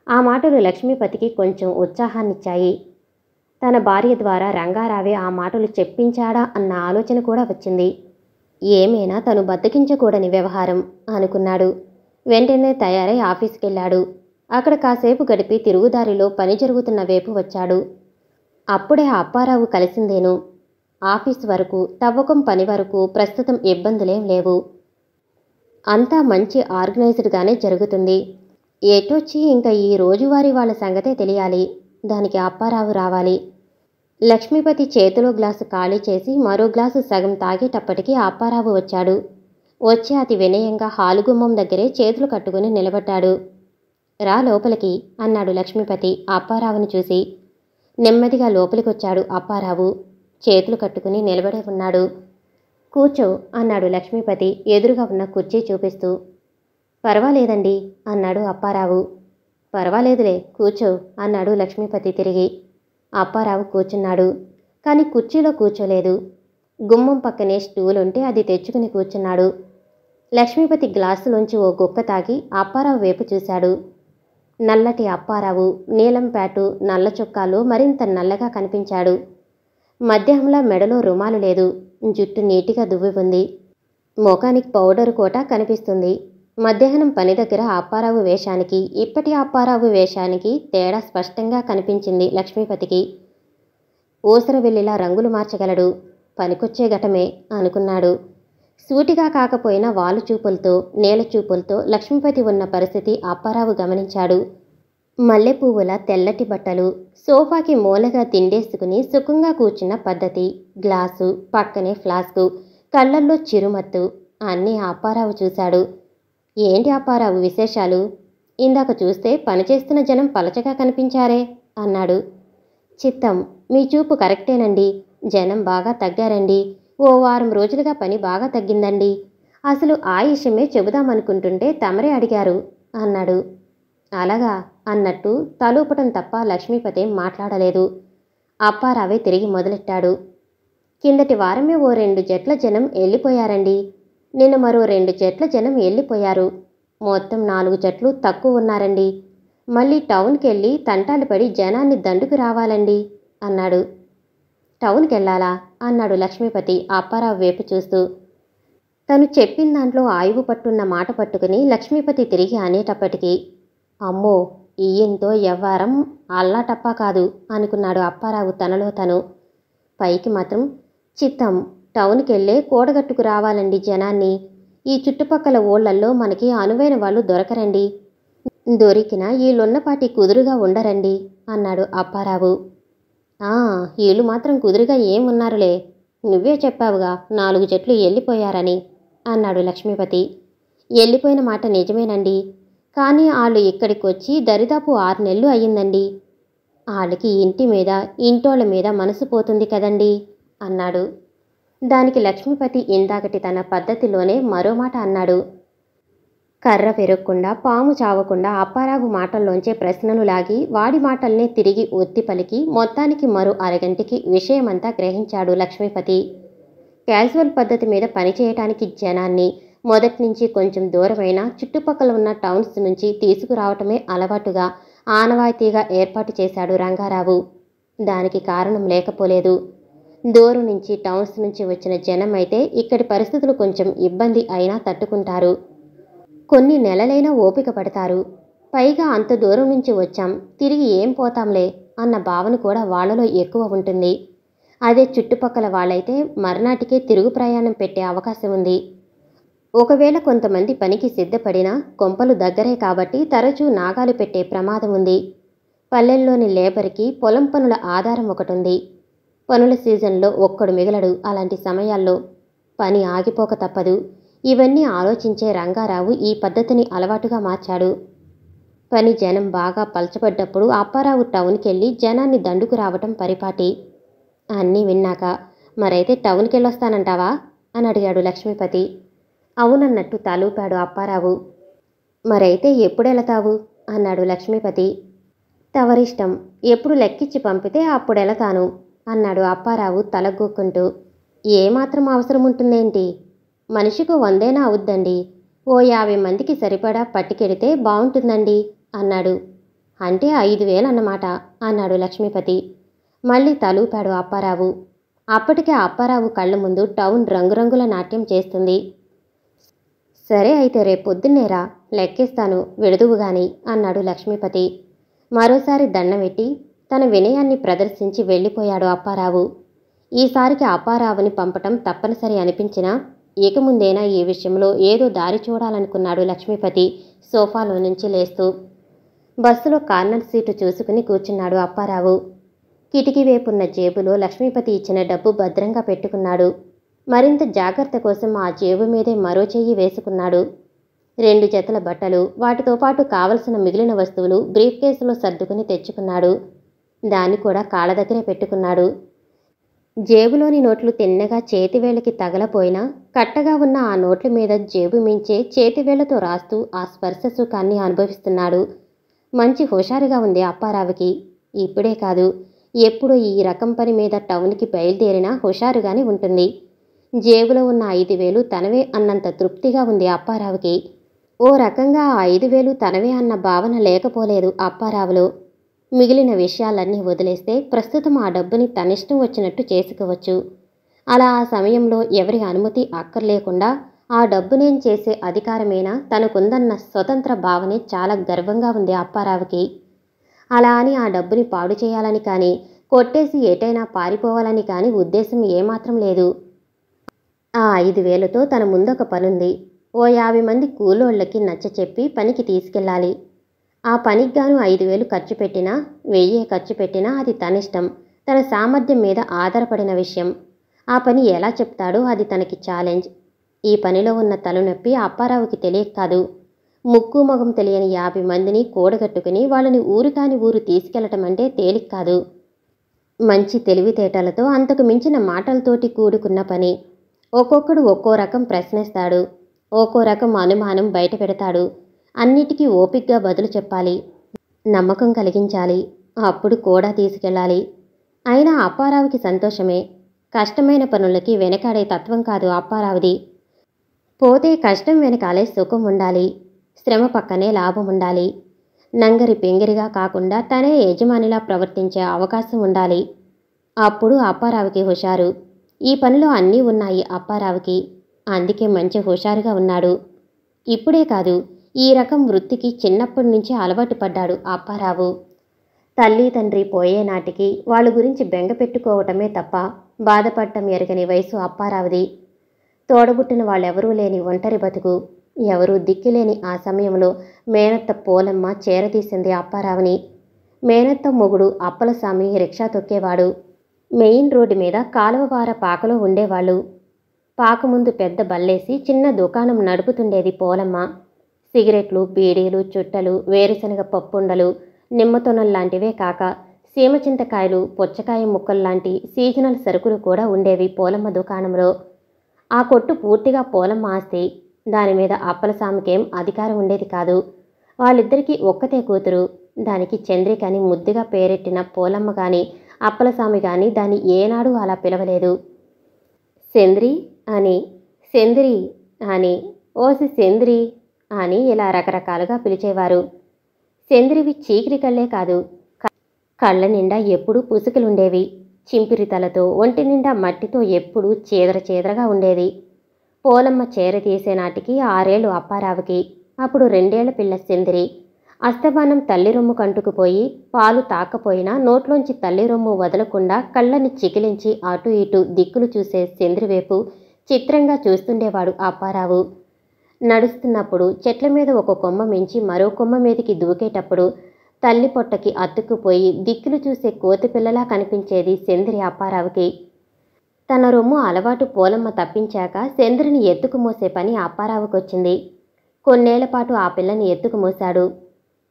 ఆ మాటలు లక్ష్మీపతికి కొంచెం ఉత్సాహాన్నిచ్చాయి. తన భార్య ద్వారా రంగారావే ఆ మాటలు చెప్పించాడా అన్న ఆలోచన కూడా వచ్చింది. ఏమైనా తను బద్దకించకూడని వ్యవహారం అనుకున్నాడు. వెంటనే తయారై ఆఫీస్కెళ్ళాడు. అక్కడ కాసేపు గడిపి తిరుగుదారిలో పని జరుగుతున్న వైపు వచ్చాడు. అప్పుడే ఆ అప్పారావు కలిసిందేను. ఆఫీస్ వరకు, తవ్వకం పని వరకు ప్రస్తుతం ఇబ్బందులేం లేవు. అంతా మంచి ఆర్గనైజ్డ్గానే జరుగుతుంది. ఏటొచ్చి ఇంకా ఈ రోజువారీ వాళ్ళ సంగతే తెలియాలి. దానికి అప్పారావు రావాలి. లక్ష్మీపతి చేతిలో గ్లాసు ఖాళీ చేసి మరో గ్లాసు సగం తాగేటప్పటికీ అప్పారావు వచ్చాడు. వచ్చి అతి వినయంగా హాలుగుమ్మం దగ్గరే చేతులు కట్టుకుని నిలబడ్డాడు. రా లోపలికి అన్నాడు లక్ష్మీపతి అప్పారావుని చూసి. నెమ్మదిగా లోపలికొచ్చాడు అప్పారావు. చేతులు కట్టుకుని నిలబడే ఉన్నాడు. కూర్చో అన్నాడు లక్ష్మీపతి ఎదురుగా ఉన్న కుర్చీ చూపిస్తూ. పర్వాలేదండి అన్నాడు అప్పారావు. పర్వాలేదులే, కూర్చో అన్నాడు లక్ష్మీపతి తిరిగి. అప్పారావు కూర్చున్నాడు. కానీ కుర్చీలో కూర్చోలేదు. గుమ్మం పక్కనే స్టూల్ ఉంటే అది తెచ్చుకుని కూర్చున్నాడు. లక్ష్మీపతి గ్లాసులోంచి ఓ గుక్క తాగి అప్పారావు వైపు చూశాడు. నల్లటి అప్పారావు నీలం ప్యాటు, నల్ల చొక్కాలో మరింత నల్లగా కనిపించాడు. మధ్యాహ్నంలా మెడలో రుమాలు లేదు. జుట్టు నీటిగా దువ్వి ఉంది. ముఖానికి పౌడరు కోట కనిపిస్తుంది. మధ్యాహ్నం పని దగ్గర అప్పారావు వేషానికి ఇప్పటి అప్పారావు వేషానికి తేడా స్పష్టంగా కనిపించింది లక్ష్మీపతికి. ఊసరవెల్లిలా రంగులు మార్చగలడు, పనికొచ్చే ఘటమే అనుకున్నాడు. సూటిగా కాకపోయినా వాలు చూపులతో నేల చూపులతో లక్ష్మీపతి ఉన్న పరిస్థితి అప్పారావు గమనించాడు. మల్లెపువ్వుల తెల్లటి బట్టలు, సోఫాకి మూలగా తిండేసుకుని సుఖంగా కూర్చున్న పద్ధతి, గ్లాసు పక్కనే ఫ్లాస్కు, కళ్ళల్లో చిరుమత్తు అన్నీ అప్పారావు చూశాడు. ఏంటి అప్పారావు విశేషాలు? ఇందాక చూస్తే పనిచేస్తున్న జనం పలచగా కనిపించారే అన్నాడు. చిత్తం, మీ చూపు కరెక్టేనండి. జనం బాగా తగ్గారండి. ఓ వారం రోజులుగా పని బాగా తగ్గిందండి. అసలు ఆ విషయమే చెబుదామనుకుంటుంటే తమరే అడిగారు అన్నాడు. అలాగా అన్నట్టు తలూపటం తప్ప లక్ష్మీపతి మాట్లాడలేదు. అప్పారావే తిరిగి మొదలెట్టాడు. కిందటి వారమే ఓ 2 జట్ల జనం వెళ్ళిపోయారండి. నిన్న మరో 2 జట్ల జనం వెళ్ళిపోయారు. మొత్తం 4 జట్లు తక్కువ ఉన్నారండి. మళ్ళీ టౌన్కెళ్ళి తంటాలు పడి జనాన్ని దండుకు రావాలండి అన్నాడు. టౌన్కెళ్ళాలా అన్నాడు లక్ష్మీపతి అప్పారావు వైపు చూస్తూ. తను చెప్పిన దాంట్లో ఆయువు పట్టున్న మాట పట్టుకుని లక్ష్మీపతి తిరిగి అనేటప్పటికీ, అమ్మో, ఈయంతో ఎవ్వారం అల్లాటప్పా కాదు అనుకున్నాడు అప్పారావు తనలో తను. పైకి మాత్రం చిత్తం, టౌన్కెళ్ళే కూడగట్టుకు రావాలండి జనాన్ని. ఈ చుట్టుపక్కల ఊళ్ళల్లో మనకి అనువైన వాళ్ళు దొరకరండి. దొరికినా వీళ్ళున్నపాటి కుదురుగా ఉండరండి అన్నాడు అప్పారావు. వీళ్ళు మాత్రం కుదురుగా ఏమున్నారులే, నువ్వే చెప్పావుగా 4 జట్లు వెళ్ళిపోయారని అన్నాడు లక్ష్మీపతి. వెళ్ళిపోయిన మాట నిజమేనండి. కానీ వాళ్ళు ఇక్కడికొచ్చి దరిదాపు 6 నెలలు అయ్యిందండి. వాళ్ళకి ఇంటి మీద ఇంటోళ్ళ మీద మనసు పోతుంది కదండి అన్నాడు. దానికి లక్ష్మీపతి ఇందాకటి తన పద్ధతిలోనే మరో మాట అన్నాడు. కర్ర పెరగకుండా పాము చావకుండా అప్పారావు మాటల్లోంచే ప్రశ్నలు లాగి వాడి మాటల్నే తిరిగి ఒత్తి పలికి మొత్తానికి మరో అరగంటికి విషయమంతా గ్రహించాడు లక్ష్మీపతి. క్యాజువల్ పద్ధతి మీద పనిచేయటానికి జనాన్ని మొదట్నుంచి కొంచెం దూరమైన చుట్టుపక్కల ఉన్న టౌన్స్ నుంచి తీసుకురావటమే అలవాటుగా ఆనవాయితీగా ఏర్పాటు చేశాడు రంగారావు. దానికి కారణం లేకపోలేదు. దూరం నుంచి టౌన్స్ నుంచి వచ్చిన జనం అయితే ఇక్కడి పరిస్థితులు కొంచెం ఇబ్బంది అయినా తట్టుకుంటారు. కొన్ని నెలలైనా ఓపిక పడతారు. పైగా అంత దూరం నుంచి వచ్చాం, తిరిగి ఏం పోతాంలే అన్న భావన కూడా వాళ్లలో ఎక్కువ ఉంటుంది. అదే చుట్టుపక్కల వాళ్ళైతే మర్నాటికే తిరుగు ప్రయాణం పెట్టే అవకాశం ఉంది. ఒకవేళ కొంతమంది పనికి సిద్ధపడినా కొంపలు దగ్గరే కాబట్టి తరచూ నాగాలు పెట్టే ప్రమాదం ఉంది. పల్లెల్లోని లేబర్కి పొలం పనుల ఆధారం ఒకటుంది. పనుల సీజన్లో ఒక్కడు మిగలడు. అలాంటి సమయాల్లో పని ఆగిపోక తప్పదు. ఇవన్నీ ఆలోచించే రంగారావు ఈ పద్ధతిని అలవాటుగా మార్చాడు. పని జనం బాగా పలచబడ్డప్పుడు అప్పారావు టౌన్కెళ్ళి జనాన్ని దండుకు రావటం పరిపాటి. అన్నీ విన్నాక, మరైతే టౌన్కెళ్ళొస్తానంటావా అని అడిగాడు లక్ష్మీపతి. అవునన్నట్టు తలూపాడు అప్పారావు. మరైతే ఎప్పుడెళతావు అన్నాడు లక్ష్మీపతి. తవరిష్టం, ఎప్పుడు లెక్కిచ్చి పంపితే అప్పుడెళతాను అన్నాడు అప్పారావు తలగూక్కుంటూ. ఏమాత్రం అవసరం ఉంటుందేంటి? మనిషికి 100 అవుద్దండి. ఓ 50 మందికి సరిపడా పట్టుకెడితే బావుంటుందండి అన్నాడు. అంటే 5,000 అన్నమాట అన్నాడు లక్ష్మీపతి. మళ్ళీ తలూపాడు అప్పారావు. అప్పటికే అప్పారావు కళ్ళ ముందు టౌన్ రంగురంగుల నాట్యం చేస్తుంది. సరే అయితే రేపొద్దున్నేరా, లెక్కేస్తాను, విడుదువుగాని అన్నాడు లక్ష్మీపతి. మరోసారి దండమెట్టి తన వినయాన్ని ప్రదర్శించి వెళ్ళిపోయాడు అప్పారావు. ఈసారికి అప్పారావుని పంపటం తప్పనిసరి అనిపించినా ఇక ముందేనా ఈ విషయంలో ఏదో దారి చూడాలనుకున్నాడు లక్ష్మీపతి సోఫాలో నుంచి లేస్తూ. బస్సులో కార్నర్ సీటు చూసుకుని కూర్చున్నాడు అప్పారావు. కిటికీ వైపున్న జేబులో లక్ష్మీపతి ఇచ్చిన డబ్బు భద్రంగా పెట్టుకున్నాడు. మరింత జాగ్రత్త కోసం ఆ జేబు మీదే మరో చెయ్యి వేసుకున్నాడు. 2 జతల బట్టలు, వాటితో పాటు కావలసిన మిగిలిన వస్తువులు బ్రీఫ్ కేసులో సర్దుకుని తెచ్చుకున్నాడు. దాన్ని కూడా కాళ్ళ దగ్గరే పెట్టుకున్నాడు. జేబులోని నోట్లు తిన్నగా చేతివేళ్లకి తగలపోయినా కట్టగా ఉన్న ఆ నోట్ల మీద జేబు మించే చేతివేళ్లతో రాస్తూ ఆ స్పర్శ సుఖాన్ని అనుభవిస్తున్నాడు. మంచి హుషారుగా ఉంది అప్పారావుకి. ఇప్పుడే కాదు, ఎప్పుడో ఈ రకం పని మీద టౌన్కి బయలుదేరినా హుషారుగానే ఉంటుంది. జేబులో ఉన్న 5,000 తనవే అన్నంత తృప్తిగా ఉంది అప్పారావుకి. ఓ రకంగా ఆ 5,000 తనవే అన్న భావన లేకపోలేదు అప్పారావులో. మిగిలిన విషయాలన్నీ వదిలేస్తే ప్రస్తుతం ఆ డబ్బుని తనిష్టం వచ్చినట్టు చేసుకోవచ్చు. అలా ఆ సమయంలో ఎవరి అనుమతి అక్కర్లేకుండా ఆ డబ్బు నేను చేసే అధికారమేనా తనకుందన్న స్వతంత్ర భావనే చాలా గర్వంగా ఉంది అప్పారావుకి. అలా అని ఆ డబ్బుని పాడు చేయాలని కానీ, కొట్టేసి ఎటైనా పారిపోవాలని కానీ ఉద్దేశం ఏమాత్రం లేదు. ఆ 5,000తో తన ముందొక పనుంది. ఓ 50 మంది కూలోళ్ళకి నచ్చచెప్పి పనికి తీసుకెళ్ళాలి. ఆ పనికిగాను 5,000 ఖర్చు పెట్టినా, 1000 ఖర్చు పెట్టినా అది తనిష్టం. తన సామర్థ్యం మీద ఆధారపడిన విషయం. ఆ పని ఎలా చెప్తాడో అది తనకి ఛాలెంజ్. ఈ పనిలో ఉన్న తలనొప్పి అప్పారావుకి తెలియక కాదు. ముక్కు మొగం తెలియని 50 మందిని కూడగట్టుకుని వాళ్ళని ఊరు కాని ఊరు తీసుకెళ్లటం అంటే తేలిక కాదు. మంచి తెలివితేటలతో అంతకు మించిన మాటలతోటి కూడుకున్న పని. ఒక్కొక్కడు ఒక్కో రకం ప్రశ్నిస్తాడు. ఒక్కో రకం అనుమానం బయట పెడతాడు. అన్నిటికీ ఓపిగ్గా బదులు చెప్పాలి. నమ్మకం కలిగించాలి. అప్పుడు కూడా తీసుకెళ్ళాలి. అయినా అప్పారావుకి సంతోషమే. కష్టమైన పనులకి వెనకాడే తత్వం కాదు అప్పారావుది. పోతే కష్టం వెనకాలే సుఖం ఉండాలి. శ్రమ పక్కనే లాభం ఉండాలి. నంగరి పింగరిగా కాకుండా తనే యజమానిలా ప్రవర్తించే అవకాశం ఉండాలి. అప్పుడు అప్పారావుకి హుషారు. ఈ పనిలో అన్నీ ఉన్నాయి అప్పారావుకి. అందుకే మంచి హుషారుగా ఉన్నాడు. ఇప్పుడే కాదు, ఈ రకం వృత్తికి చిన్నప్పటి నుంచి అలవాటు పడ్డాడు అప్పారావు. తల్లి తండ్రి పోయే నాటికి వాళ్ళ గురించి బెంగ పెట్టుకోవటమే తప్ప బాధపడటం ఎరగని వయసు అప్పారావుది. తోడబుట్టిన వాళ్ళెవరూ లేని ఒంటరి బతుకు. ఎవరూ దిక్కులేని ఆ సమయంలో మేనత్త పోలమ్మ చేరదీసింది అప్పారావుని. మేనత్త మొగుడు అప్పలస్వామి రిక్షా తొక్కేవాడు. మెయిన్ రోడ్డు మీద కాలువవార పాకలో ఉండేవాళ్ళు. పాక ముందు పెద్ద బల్లేసి చిన్న దుకాణం నడుపుతుండేది పోలమ్మ. సిగరెట్లు, బీడీలు, చుట్టలు, వేరుశనగ పప్పుండలు, నిమ్మతొనల్లాంటివే కాక సీమచింతకాయలు, పుచ్చకాయ ముక్కల్లాంటి సీజనల్ సరుకులు కూడా ఉండేవి పోలమ్మ దుకాణంలో. ఆ కొట్టు పూర్తిగా పోలమ్మ ఆస్తి. దానిమీద అప్పలస్వామికేం అధికారం ఉండేది కాదు. వాళ్ళిద్దరికీ ఒక్కతే కూతురు. దానికి చంద్రిక అని ముద్దుగా పేరెట్టిన పోలమ్మ గాని అప్పలస్వామి గాని దాన్ని ఏనాడూ అలా పిలవలేదు. సెంద్రి అని, సెంద్రి అని, ఓసి సెంద్రి అని ఇలా రకరకాలుగా పిలిచేవారు. సెంద్రివి చీకిరి కళ్ళే కాదు, కళ్ళ నిండా ఎప్పుడూ పుసుకులుండేవి. చింపిరి తలతో ఒంటి నిండా మట్టితో ఎప్పుడూ చీదరగా ఉండేది. పోలమ్మ చేరతీసే నాటికి 6 ఏళ్లు అప్పారావుకి. అప్పుడు 2 ఏళ్ల పిల్ల సెందిరి. అస్తమానం తల్లి రొమ్ము కంటుకుపోయి పాలు తాకపోయినా నోట్లోంచి తల్లి రొమ్ము వదలకుండా కళ్ళని చికిలించి అటు ఇటు దిక్కులు చూసే సెంద్రివేపు చిత్రంగా చూస్తుండేవాడు అప్పారావు. నడుస్తున్నప్పుడు చెట్ల మీద ఒక కొమ్మ మించి మరో కొమ్మ మీదికి దూకేటప్పుడు తల్లి పొట్టకి అతుక్కుపోయి దిక్కులు చూసే కోతిపిల్లలా కనిపించేది సెందిరి అప్పారావుకి. తన రొమ్ము అలవాటు పోలమ్మ తప్పించాక సెంద్రిని ఎత్తుకుమోసే పని అప్పారావుకొచ్చింది. కొన్నేళ్లపాటు ఆ పిల్లని ఎత్తుకుమోశాడు.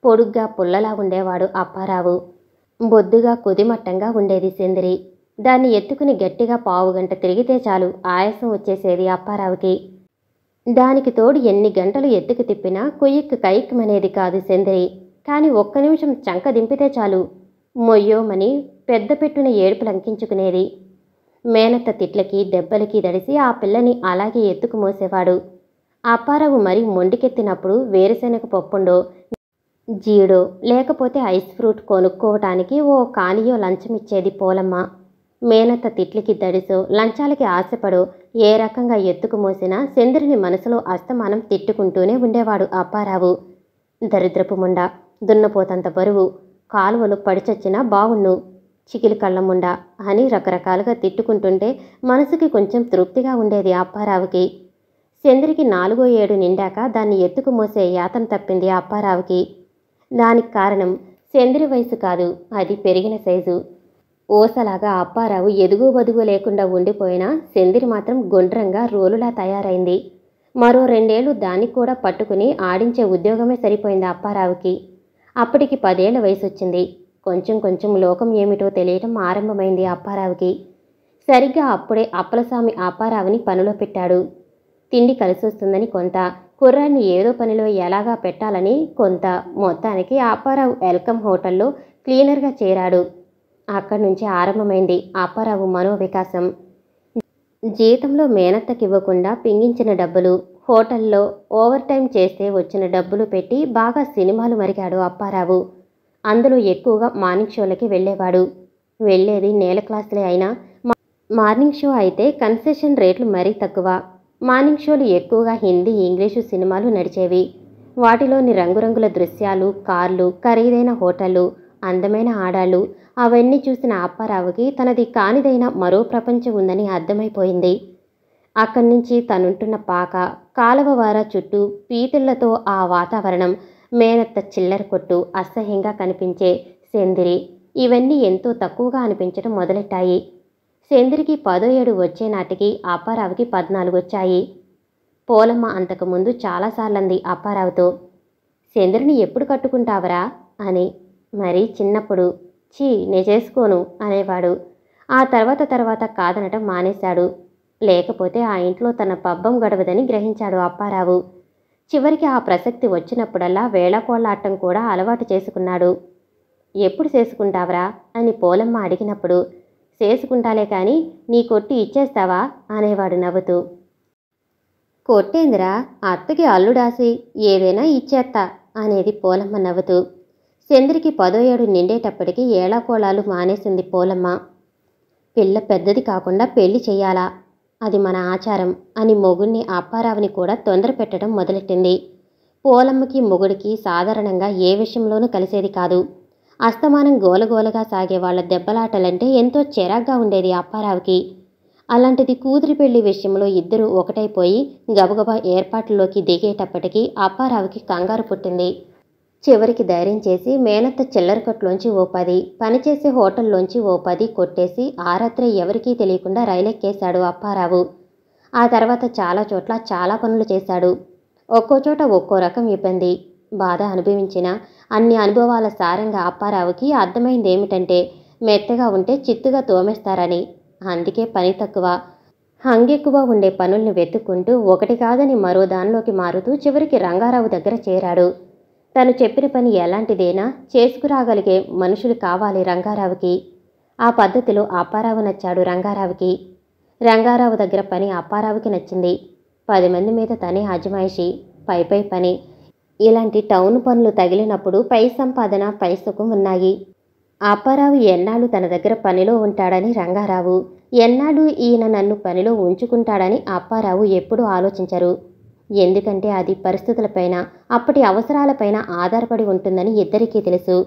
పొడుగ్గా పుల్లలా ఉండేవాడు అప్పారావు. బొద్దుగా కుదిమట్టంగా ఉండేది సెందిరి. దాన్ని ఎత్తుకుని గట్టిగా పావుగంట తిరిగితే చాలు ఆయాసం వచ్చేసేది అప్పారావుకి. దానికి తోడు ఎన్ని గంటలు ఎత్తుకు తిప్పినా కుయ్యిక్కు కైక్కుమనేది కాదు సెందిరి. కాని ఒక్క నిమిషం చంక దింపితే చాలు మొయ్యోమని పెద్ద పెట్టున ఏడుపు లంకించుకునేది. మేనత్త తిట్లకి దెబ్బలకి దడిసి ఆ పిల్లని అలాగే ఎత్తుకు మోసేవాడు. అప్పారావు మరీ మొండికెత్తినప్పుడు వేరుశనగ పప్పుండో, జీడో లేకపోతే ఐస్ ఫ్రూట్ కొనుక్కోవటానికి ఓ కానియో లంచమిచ్చేది పోలమ్మ. మేనత్త తిట్లకి దడిసో లంచాలకి ఆశపడో ఏ రకంగా ఎత్తుకు మోసినా సెందిరిని మనసులో అస్తమానం తిట్టుకుంటూనే ఉండేవాడు అప్పారావు. దరిద్రపు ముండ, దున్నపోతంత బరువు, కాలువలు పడిచొచ్చినా బావున్ను, చికిలి కళ్ళముండా అని రకరకాలుగా తిట్టుకుంటుంటే మనసుకి కొంచెం తృప్తిగా ఉండేది అప్పారావుకి. సెందిరికి 4వ ఏడు నిండాక దాన్ని ఎత్తుకు మోసే యాతన తప్పింది అప్పారావుకి. దానికి కారణం సెందిరి వయసు కాదు, అది పెరిగిన సైజు. ఓసలాగా అప్పారావు ఎదుగు బదుగు లేకుండా ఉండిపోయినా సెందిరి మాత్రం గుండ్రంగా రోలులా తయారైంది. మరో 2 ఏళ్లు దాన్ని కూడా పట్టుకుని ఆడించే ఉద్యోగమే సరిపోయింది అప్పారావుకి. అప్పటికి 10 ఏళ్ల వయసొచ్చింది. కొంచెం కొంచెం లోకం ఏమిటో తెలియటం ఆరంభమైంది అప్పారావుకి. సరిగ్గా అప్పుడే అప్పలస్వామి అప్పారావుని పనిలో పెట్టాడు. తిండి కలిసొస్తుందని కొంత, కుర్రాన్ని ఏదో పనిలో ఎలాగా పెట్టాలని కొంత, మొత్తానికి అప్పారావు వెల్కమ్ హోటల్లో క్లీనర్గా చేరాడు. అక్కడి నుంచి ఆరంభమైంది అప్పారావు మనోవికాసం. జీతంలో మేనత్తకివ్వకుండా పింగించిన డబ్బులు, హోటల్లో ఓవర్ టైం చేస్తే వచ్చిన డబ్బులు పెట్టి బాగా సినిమాలు మరిగాడు అప్పారావు. అందులో ఎక్కువగా మార్నింగ్ షోలకి వెళ్ళేవాడు. వెళ్ళేది నేల క్లాసులే అయినా మార్నింగ్ షో అయితే కన్సెషన్ రేట్లు మరీ తక్కువ. మార్నింగ్ షోలు ఎక్కువగా హిందీ ఇంగ్లీషు సినిమాలు నడిచేవి. వాటిలోని రంగురంగుల దృశ్యాలు, కార్లు, ఖరీదైన హోటళ్ళు, అందమైన ఆడాళ్ళు అవన్నీ చూసిన అప్పారావుకి తనది కానిదైన మరో ప్రపంచం ఉందని అర్థమైపోయింది. అక్కడి నుంచి తనుంటున్న పాక, కాలవ వార చుట్టూ పీతళ్లతో ఆ వాతావరణం, మేనత్త చిల్లర కొట్టు, అసహ్యంగా కనిపించే సెందిరి ఇవన్నీ ఎంతో తక్కువగా అనిపించడం మొదలెట్టాయి. సెందిరికి 10వ ఏడు వచ్చే నాటికి అప్పారావుకి 14 వచ్చాయి. పోలమ్మ అంతకుముందు చాలాసార్లంది అప్పారావుతో, సెందిరిని ఎప్పుడు కట్టుకుంటావరా అని. మరీ చిన్నప్పుడు. ఛీ నే చేసుకోను అనేవాడు. ఆ తర్వాత కాదనటం మానేశాడు. లేకపోతే ఆ ఇంట్లో తన పబ్బం గడవదని గ్రహించాడు అప్పారావు. చివరికి ఆ ప్రసక్తి వచ్చినప్పుడల్లా వేళాకోళాటం కూడా అలవాటు చేసుకున్నాడు. ఎప్పుడు చేసుకుంటావరా అని పోలమ్మ అడిగినప్పుడు, చేసుకుంటాలే కాని నీ కొట్టి ఇచ్చేస్తావా అనేవాడు నవ్వుతూ. కొట్టేందిరా, అత్తకి అల్లుడాసి ఏదైనా ఇచ్చేత్తా అనేది పోలమ్మ నవ్వుతూ. సెందిరికి 10వ ఏడు నిండేటప్పటికి ఏళాకోళాలు మానేసింది పోలమ్మ. పిల్ల పెద్దది కాకుండా పెళ్లి చెయ్యాలా, అది మన ఆచారం అని మొగుణ్ణి అప్పారావుని కూడా తొందర పెట్టడం మొదలెట్టింది. పోలమ్మకి మొగుడికి సాధారణంగా ఏ విషయంలోనూ కలిసేది కాదు. అస్తమానం గోలగోలగా సాగే వాళ్ల దెబ్బలాటలంటే ఎంతో చిరాగ్గా ఉండేది అప్పారావుకి. అలాంటిది కూతురి పెళ్లి విషయంలో ఇద్దరూ ఒకటైపోయి గబగబా ఏర్పాట్లలోకి దిగేటప్పటికీ అప్పారావుకి కంగారు పుట్టింది. చివరికి ధైర్యం చేసి మేనత్త చిల్లర కొట్లోంచి ఓ 10, పనిచేసే హోటల్లోంచి ఓ 10 కొట్టేసి ఆ రాత్రే ఎవరికీ తెలియకుండా రైలెక్కేశాడు అప్పారావు. ఆ తర్వాత చాలా చోట్ల చాలా పనులు చేశాడు. ఒక్కో చోట ఒక్కో రకం ఇబ్బంది, బాధ అనుభవించిన అన్ని అనుభవాల సారంగా అప్పారావుకి అర్థమైందేమిటంటే మెత్తగా ఉంటే చిత్తుగా తోమేస్తారని. అందుకే పని తక్కువ, హంగెక్కువ ఉండే పనుల్ని వెతుక్కుంటూ ఒకటి కాదని మరో దానిలోకి మారుతూ చివరికి రంగారావు దగ్గర చేరాడు. తను చెప్పిన పని ఎలాంటిదైనా చేసుకురాగలిగే మనుషులు కావాలి రంగారావుకి. ఆ పద్ధతిలో అప్పారావు నచ్చాడు రంగారావుకి. రంగారావు దగ్గర పని అప్పారావుకి నచ్చింది. 10 మంది మీద తనే అజమాయిషీ, పై పని. ఇలాంటి టౌన్ పనులు తగిలినప్పుడు పై సంపాదన, పై సుఖం ఉన్నాయి. అప్పారావు ఎన్నాళ్ళు తన దగ్గర పనిలో ఉంటాడని రంగారావు, ఎన్నాళ్ళు ఈయన నన్ను పనిలో ఉంచుకుంటాడని అప్పారావు ఎప్పుడూ ఆలోచించరు. ఎందుకంటే అది పరిస్థితులపైన, అప్పటి అవసరాలపైన ఆధారపడి ఉంటుందని ఇద్దరికీ తెలుసు.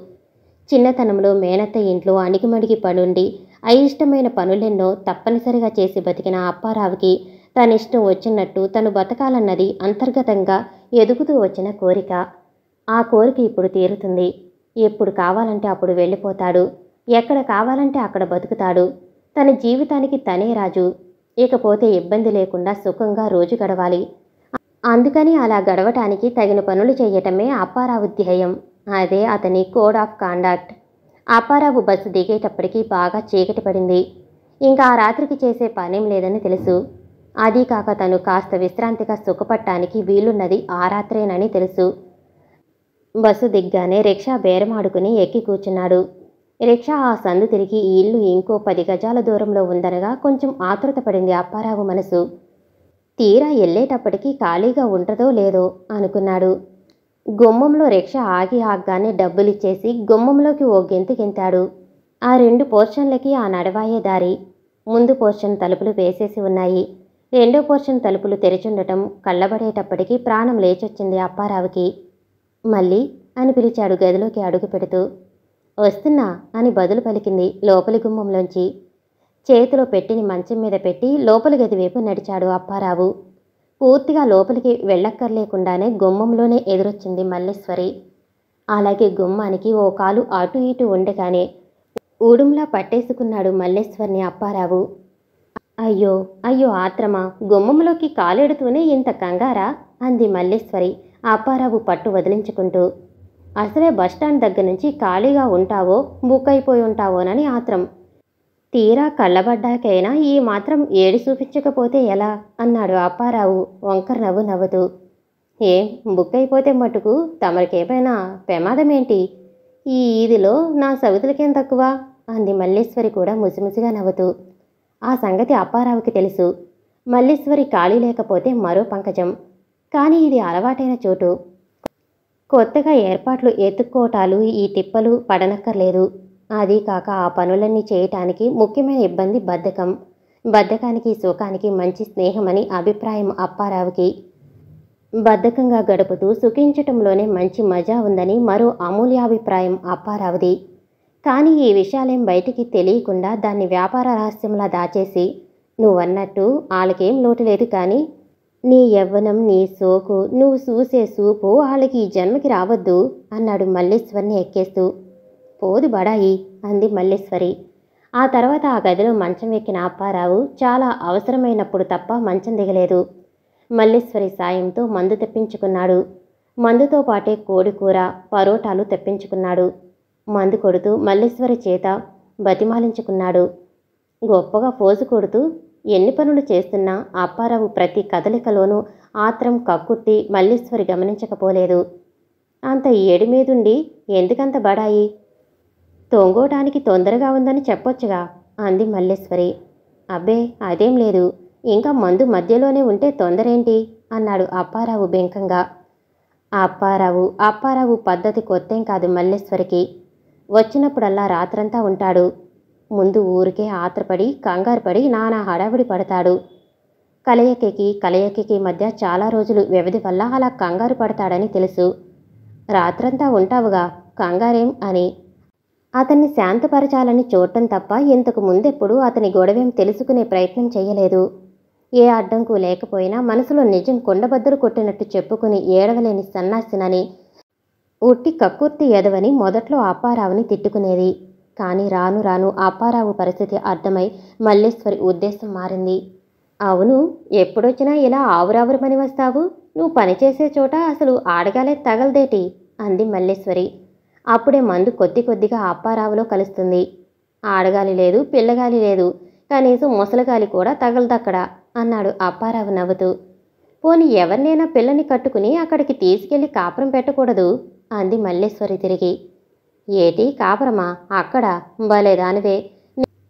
చిన్నతనంలో మేనత్త ఇంట్లో అణిగిమణిగి పడుండి అయిష్టమైన పనులెన్నో తప్పనిసరిగా చేసి బతికిన అప్పారావుకి తనిష్టం వచ్చినట్టు తను బతకాలన్నది అంతర్గతంగా ఎదుగుతూ వచ్చిన కోరిక. ఆ కోరిక ఇప్పుడు తీరుతుంది. ఎప్పుడు కావాలంటే అప్పుడు వెళ్ళిపోతాడు, ఎక్కడ కావాలంటే అక్కడ బతుకుతాడు. తన జీవితానికి తనే రాజు. ఇకపోతే ఇబ్బంది లేకుండా సుఖంగా రోజు గడవాలి. అందుకని అలా గడవటానికి తగిన పనులు చేయటమే అప్పారావు ధ్యేయం. అదే అతని code of conduct. Apparao bus దిగేటప్పటికి బాగా చీకటి పడింది. ఇంకా ఆ రాత్రికి చేసే పనేం లేదని తెలుసు. అదీ కాక తను కాస్త విశ్రాంతిగా సుఖపట్టానికి వీలున్నది ఆ రాత్రేనని తెలుసు. బస్సు దిగ్గానే రిక్షా బేరమాడుకుని ఎక్కి కూర్చున్నాడు. రిక్షా ఆ సందు తిరిగి ఈ ఇల్లు ఇంకో 10 గజాల దూరంలో ఉందనగా కొంచెం ఆతృత పడింది అప్పారావు మనసు. తీరా వెళ్ళేటప్పటికీ ఖాళీగా ఉంటుందో లేదో అనుకున్నాడు. గుమ్మంలో రిక్షా ఆగ్గానే డబ్బులిచ్చేసి గుమ్మంలోకి ఓ గెంతు గెంతాడు. ఆ 2 పోర్షన్లకి ఆ నడవాయే దారి. ముందు పోర్షన్ తలుపులు వేసేసి ఉన్నాయి. రెండో పోర్షన్ తలుపులు తెరిచుండటం కళ్ళబడేటప్పటికీ ప్రాణం లేచొచ్చింది అప్పారావుకి. మళ్ళీ అని పిలిచాడు గదిలోకి అడుగు పెడుతూ. వస్తున్నా అని బదులు పలికింది లోపలి గుమ్మంలోంచి. చేతిలో పెట్టిని మంచం మీద పెట్టి లోపలి గది వైపు నడిచాడు అప్పారావు. పూర్తిగా లోపలికి వెళ్ళక్కర్లేకుండానే గుమ్మంలోనే ఎదురొచ్చింది మల్లేశ్వరి. అలాగే గుమ్మానికి ఓ కాలు అటు ఇటు ఉండగానే ఊడుంలా పట్టేసుకున్నాడు మల్లేశ్వర్ని అప్పారావు. అయ్యో అయ్యో ఆత్రమా, గుమ్మంలోకి కాలెడుతూనే ఇంత కంగారా అంది మల్లేశ్వరి అప్పారావు పట్టు వదిలించుకుంటూ. అసలే బస్టాండ్ దగ్గర నుంచి ఖాళీగా ఉంటావో బుక్ అయిపోయి ఉంటావోనని ఆత్రం. తీరా కళ్ళబడ్డాకైనా ఈ మాత్రం ఏడి చూపించకపోతే ఎలా అన్నాడు అప్పారావు వంకర నవ్వు నవ్వుతూ. ఏం బుక్ అయిపోతే మటుకు తమరికేమైనా ప్రమాదమేంటి? ఈ ఈదిలో నా సవితులకేం తక్కువ అంది మల్లేశ్వరి కూడా ముసిముసిగా నవ్వుతూ. ఆ సంగతి అప్పారావుకి తెలుసు. మల్లేశ్వరి ఖాళీ లేకపోతే మరో పంకజం. కానీ ఇది అలవాటైన చోటు. కొత్తగా ఏర్పాట్లు ఎత్తుక్కోటాలు ఈ తిప్పలు పడనక్కర్లేదు. అదీ కాక ఆ పనులన్నీ చేయటానికి ముఖ్యమైన ఇబ్బంది బద్ధకం. బద్ధకానికి సుఖానికి మంచి స్నేహమని అభిప్రాయం అప్పారావుకి. బద్ధకంగా గడుపుతూ సుఖించటంలోనే మంచి మజా ఉందని మరో అమూల్యాభిప్రాయం అప్పారావుది. కానీ ఈ విషయాలేం బయటికి తెలియకుండా దాన్ని వ్యాపార రహస్యంలా దాచేసి, నువ్వన్నట్టు వాళ్ళకేం లోటు లేదు, కానీ నీ యవ్వనం, నీ సోకు, నువ్వు చూసే చూపు వాళ్ళకి ఈ జన్మకి రావద్దు అన్నాడు మల్లీశ్వరిని ఎక్కేస్తూ. పోదు బడాయి అంది మల్లీశ్వరి. ఆ తర్వాత ఆ గదిలో మంచం ఎక్కిన అప్పారావు చాలా అవసరమైనప్పుడు తప్ప మంచం దిగలేదు. మల్లీశ్వరి సాయంతో మందు తెప్పించుకున్నాడు. మందుతో పాటే కోడికూర, పరోటాలు తెప్పించుకున్నాడు. మందు కొడుతూ మల్లీశ్వరి చేత బతిమాలించుకున్నాడు. గొప్పగా ఫోజు కొడుతూ ఎన్ని పనులు చేస్తున్నా అప్పారావు ప్రతి కదలికలోనూ ఆత్రం, కక్కుర్తి మల్లీశ్వరి గమనించకపోలేదు. అంత ఏడి మీదుండి ఎందుకంత బడాయి? తొంగోటానికి తొందరగా ఉందని చెప్పొచ్చుగా అంది మల్లీశ్వరి. అబ్బే అదేం లేదు, ఇంకా మందు మధ్యలోనే ఉంటే తొందరేంటి అన్నాడు అప్పారావు బెంకంగా. అప్పారావు పద్ధతి కొత్తేం కాదు మల్లీశ్వరికి. వచ్చినప్పుడల్లా రాత్రంతా ఉంటాడు. ముందు ఊరికే ఆత్రపడి కంగారుపడి నానా హడావిడి పడతాడు. కలయకికి మధ్య చాలా రోజులు వ్యవధి వల్ల అలా కంగారు పడతాడని తెలుసు. రాత్రంతా ఉంటావుగా, కంగారేం అని అతన్ని శాంతపరచాలని చూడటం తప్ప ఇంతకు ముందెప్పుడు అతని గొడవేం తెలుసుకునే ప్రయత్నం చేయలేదు. ఏ అడ్డంకు లేకపోయినా మనసులో నిజం కొండబద్దలు కొట్టినట్టు చెప్పుకుని ఏడవలేని సన్నాసినని, ఉట్టి కక్కుర్తి ఎదవని మొదట్లో అప్పారావుని తిట్టుకునేది. కానీ రాను రాను అప్పారావు పరిస్థితి అర్థమై మల్లీశ్వరి ఉద్దేశం మారింది. అవును, ఎప్పుడొచ్చినా ఇలా ఆవురావురమని వస్తావు? నువ్వు పనిచేసే చోట అసలు ఆడగాలే తగలదేటి అంది మల్లీశ్వరి. అప్పుడే మందు కొద్దిగా అప్పారావులో కలుస్తుంది. ఆడగాలి లేదు, పిల్లగాలి లేదు, కనీసం ముసలిగాలి కూడా తగలదక్కడ అన్నాడు అప్పారావు నవ్వుతూ. పోని ఎవరినైనా పిల్లని కట్టుకుని అక్కడికి తీసుకెళ్లి కాపురం పెట్టకూడదు అంది మల్లీశ్వరి తిరిగి. ఏటి కాపురమా? అక్కడ భలేదానివే.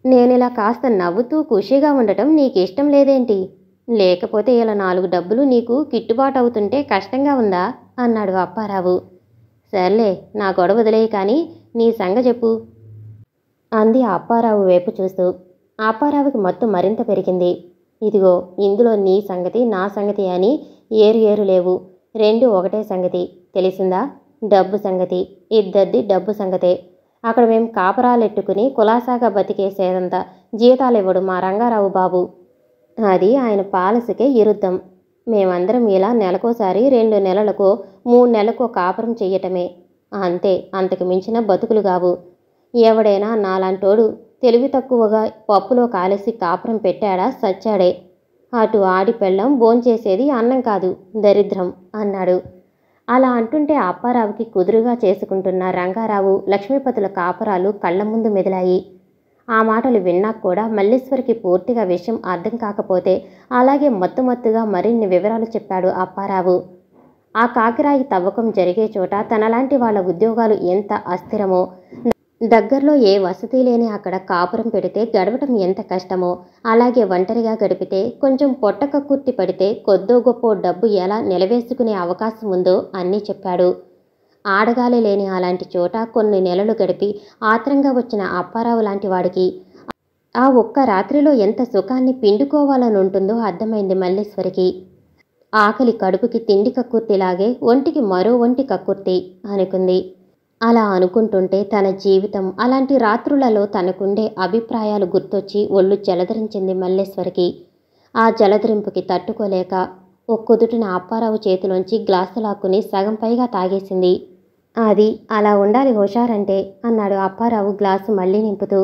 నేనిలా కాస్త నవ్వుతూ ఖుషీగా ఉండటం నీకిష్టం లేదేంటి? లేకపోతే ఇలా 4 డబ్బులు నీకు గిట్టుబాటు అవుతుంటే కష్టంగా ఉందా అన్నాడు అప్పారావు. సర్లే, నా గొడవ వదిలేయి, కానీ నీ సంగ చెప్పు అంది అప్పారావు వైపు చూస్తూ. అప్పారావుకి మత్తు మరింత పెరిగింది. ఇదిగో, ఇందులో నీ సంగతి నా సంగతి అని ఏరు లేవు, రెండు ఒకటే సంగతి, తెలిసిందా? డబ్బు సంగతి, ఇద్దరిది డబ్బు సంగతే. అక్కడ మేం కాపరాలెట్టుకుని కులాసాగా బతికేసేదంతా జీతాలివ్వడు మా రంగారావు బాబు. అది ఆయన పాలసీకే విరుద్ధం. మేమందరం ఇలా నెలకోసారి, 2 నెలలకో, 3 నెలలకో కాపురం చెయ్యటమే అంతే. అంతకు మించిన బతుకులు కావు. ఎవడైనా నాలాంటోడు తెలివి తక్కువగా పప్పులో కాలేసి కాపురం పెట్టాడా సచ్చాడే. అటు ఆడి పెళ్ళం భోంచేసేది అన్నం కాదు, దరిద్రం అన్నాడు. అలా అంటుంటే అప్పారావుకి కుదురుగా చేసుకుంటున్న రంగారావు, లక్ష్మీపతుల కాపురాలు కళ్ల ముందు మెదిలాయి. ఆ మాటలు విన్నాక కూడా మల్లీశ్వరికి పూర్తిగా విషయం అర్థం కాకపోతే అలాగే మత్తుగా మరిన్ని వివరాలు చెప్పాడు అప్పారావు. ఆ కాకిరాయి తవ్వకం జరిగే చోట తనలాంటి వాళ్ళ ఉద్యోగాలు ఎంత అస్థిరమో, దగ్గరలో ఏ వసతి లేని అక్కడ కాపురం పెడితే గడవటం ఎంత కష్టమో, అలాగే ఒంటరిగా గడిపితే, కొంచెం పొట్టకక్కుర్తి పడితే కొద్దో గొప్పో డబ్బు ఎలా నిలవేసుకునే అవకాశం ఉందో అన్నీ చెప్పాడు. ఆడగాలి లేని అలాంటి చోట కొన్ని నెలలు గడిపి ఆత్రంగా వచ్చిన అప్పారావు లాంటి వాడికి ఆ ఒక్క రాత్రిలో ఎంత సుఖాన్ని పిండుకోవాలనుంటుందో అర్థమైంది మల్లీశ్వరికి. ఆకలి కడుపుకి తిండి కక్కుర్తిలాగే ఒంటికి మరో ఒంటి కక్కుర్తి అనుకుంది. అలా అనుకుంటుంటే తన జీవితం, అలాంటి రాత్రులలో తనకుండే అభిప్రాయాలు గుర్తొచ్చి ఒళ్ళు జలధరించింది మల్లీశ్వరికి. ఆ జలధరింపుకి తట్టుకోలేక ఒక్కుదుటిన అప్పారావు చేతిలోంచి గ్లాసు లాక్కుని సగం పైగా తాగేసింది. అది అలా ఉండాలి హుషారంటే అన్నాడు అప్పారావు గ్లాసు మళ్ళీ నింపుతూ.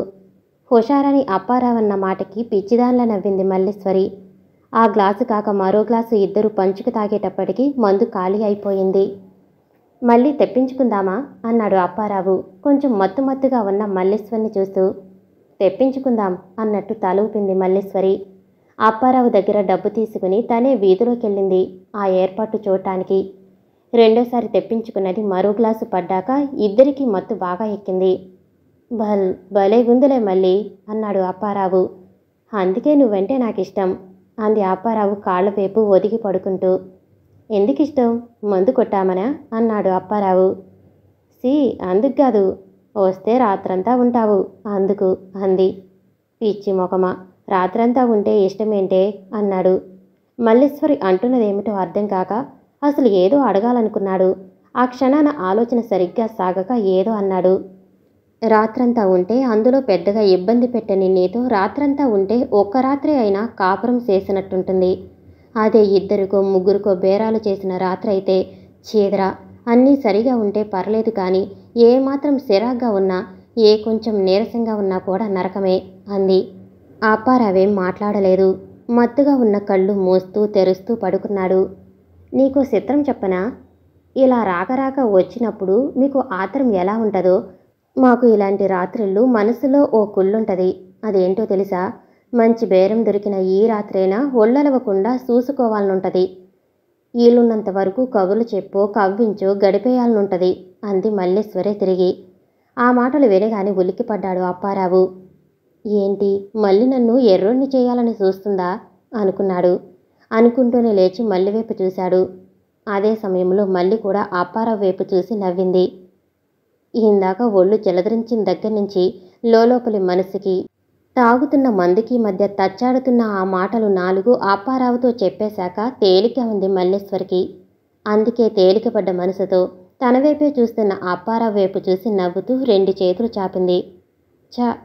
హుషారని అప్పారావు అన్న మాటకి పిచ్చిదాన్లా నవ్వింది మల్లీశ్వరి. ఆ గ్లాసు కాక మరో గ్లాసు ఇద్దరు పంచుకు తాగేటప్పటికి మందు ఖాళీ అయిపోయింది. మళ్ళీ తెప్పించుకుందామా అన్నాడు అప్పారావు కొంచెం మత్తుగా ఉన్న మల్లీశ్వరిని చూస్తూ. తెప్పించుకుందాం అన్నట్టు తల ఊపింది మల్లీశ్వరి. అప్పారావు దగ్గర డబ్బు తీసుకుని తనే వీధిలోకెళ్ళింది ఆ ఏర్పాటు చూడటానికి. రెండోసారి తెప్పించుకున్నది మరో గ్లాసు పడ్డాక ఇద్దరికీ మత్తు బాగా ఎక్కింది. భలే గుందులే మళ్ళీ అన్నాడు అప్పారావు. అందుకే నువ్వంటే నాకిష్టం అంది అప్పారావు కాళ్ళ వైపు ఒదిగి పడుకుంటూ. ఎందుకిష్టం? మందు కొట్టామనా అన్నాడు అప్పారావు. అందుకు కాదు, వస్తే రాత్రంతా ఉంటావు అందుకు అంది. పిచ్చి మొఖమా, రాత్రంతా ఉంటే ఇష్టమేంటే అన్నాడు. మల్లీశ్వరి అంటున్నదేమిటో అర్థం కాక అసలు ఏదో అడగాలనుకున్నాడు. ఆ క్షణాన ఆలోచన సరిగ్గా సాగక ఏదో అన్నాడు. రాత్రంతా ఉంటే అందులో పెద్దగా ఇబ్బంది పెట్టని నీతో రాత్రంతా ఉంటే ఒక్క రాత్రి అయినా కాపురం చేసినట్టుంటుంది. అదే ఇద్దరికో ముగ్గురికో బేరాలు చేసిన రాత్రి అయితే చీదరా అన్నీ సరిగా ఉంటే పర్లేదు కానీ ఏమాత్రం సిరాగ్గా ఉన్నా ఏ కొంచెం నీరసంగా ఉన్నా కూడా నరకమే అంది. అప్పారావేం మాట్లాడలేదు. మత్తుగా ఉన్న కళ్ళు మూస్తూ తెరుస్తూ పడుకున్నాడు. నీకో చిత్రం చెప్పనా? ఇలా రాక వచ్చినప్పుడు మీకు ఆత్రం ఎలా ఉంటుందో మాకు ఇలాంటి రాత్రుళ్ళు మనసులో ఓ కుళ్ళుంటుంది. అదేంటో తెలుసా? మంచి బేరం దొరికిన ఈ రాత్రైనా ఒళ్ళలవకుండా చూసుకోవాలనుంటుంది. వీలున్నంత వరకు కబుర్లు చెప్పో కవ్వించో గడిపేయాలనుంటుంది అంది మల్లీశ్వరి తిరిగి. ఆ మాటలు వినగానే ఉలిక్కిపడ్డాడు అప్పారావు. ఏంటి మళ్ళీ నన్ను ఎర్రోణ్ణి చేయాలని చూస్తుందా అనుకున్నాడు. అనుకుంటూనే లేచి మల్లి వైపు చూశాడు. అదే సమయంలో మల్లి కూడా అప్పారావు వైపు చూసి నవ్వింది. ఇందాక ఒళ్ళు జలధరించిన దగ్గర నుంచి లోపలి మనసుకి తాగుతున్న మందుకి మధ్య తచ్చాడుతున్న ఆ మాటలు 4 అప్పారావుతో చెప్పేశాక తేలిక ఉంది మల్లేశ్వరికి. అందుకే తేలికపడ్డ మనసుతో తన వైపే చూస్తున్న అప్పారావు వైపు చూసి నవ్వుతూ 2 చేతులు చాపింది.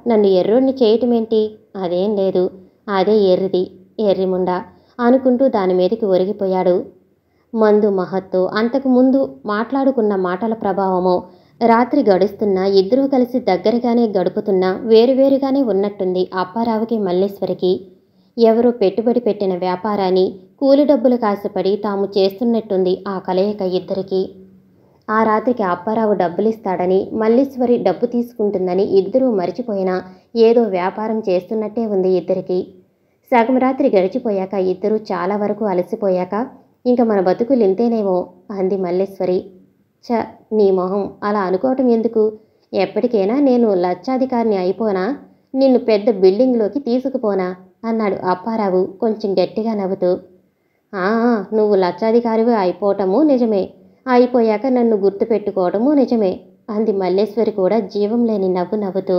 నన్ను ఎర్రోణ్ణి చేయటమేంటి? అదేం లేదు, అదే ఎర్రిది, ఎర్రిముండా అనుకుంటూ దాని మీదకి ఒరిగిపోయాడు. మందు మహత్తు, అంతకుముందు మాట్లాడుకున్న మాటల ప్రభావమో, రాత్రి గడుస్తున్నా ఇద్దరూ కలిసి దగ్గరగానే గడుపుతున్నా వేరువేరుగానే ఉన్నట్టుంది అప్పారావుకి మల్లేశ్వరికి. ఎవరో పెట్టుబడి పెట్టిన వ్యాపారాన్ని కూలి డబ్బులు కాసిపడి తాము చేస్తున్నట్టుంది ఆ కలయిక ఇద్దరికీ. ఆ రాత్రికి అప్పారావు డబ్బులిస్తాడని మల్లీశ్వరి డబ్బు తీసుకుంటుందని ఇద్దరూ మరిచిపోయినా ఏదో వ్యాపారం చేస్తున్నట్టే ఉంది ఇద్దరికి. సగం రాత్రి గడిచిపోయాక ఇద్దరూ చాలా వరకు అలసిపోయాక ఇంక మన బతుకులు ఇంతేనేమో అంది మల్లీశ్వరి. నీ మొహం అలా అనుకోవటం ఎందుకు? ఎప్పటికైనా నేను లక్షాధికారిని అయిపోనా? నిన్ను పెద్ద బిల్డింగ్లోకి తీసుకుపోనా అన్నాడు అప్పారావు కొంచెం గట్టిగా నవ్వుతూ. నువ్వు లక్షాధికారివి అయిపోవటము నిజమే, అయిపోయాక నన్ను గుర్తుపెట్టుకోవటము నిజమే అంది మల్లేశ్వరి కూడా జీవం లేని నవ్వు నవ్వుతూ.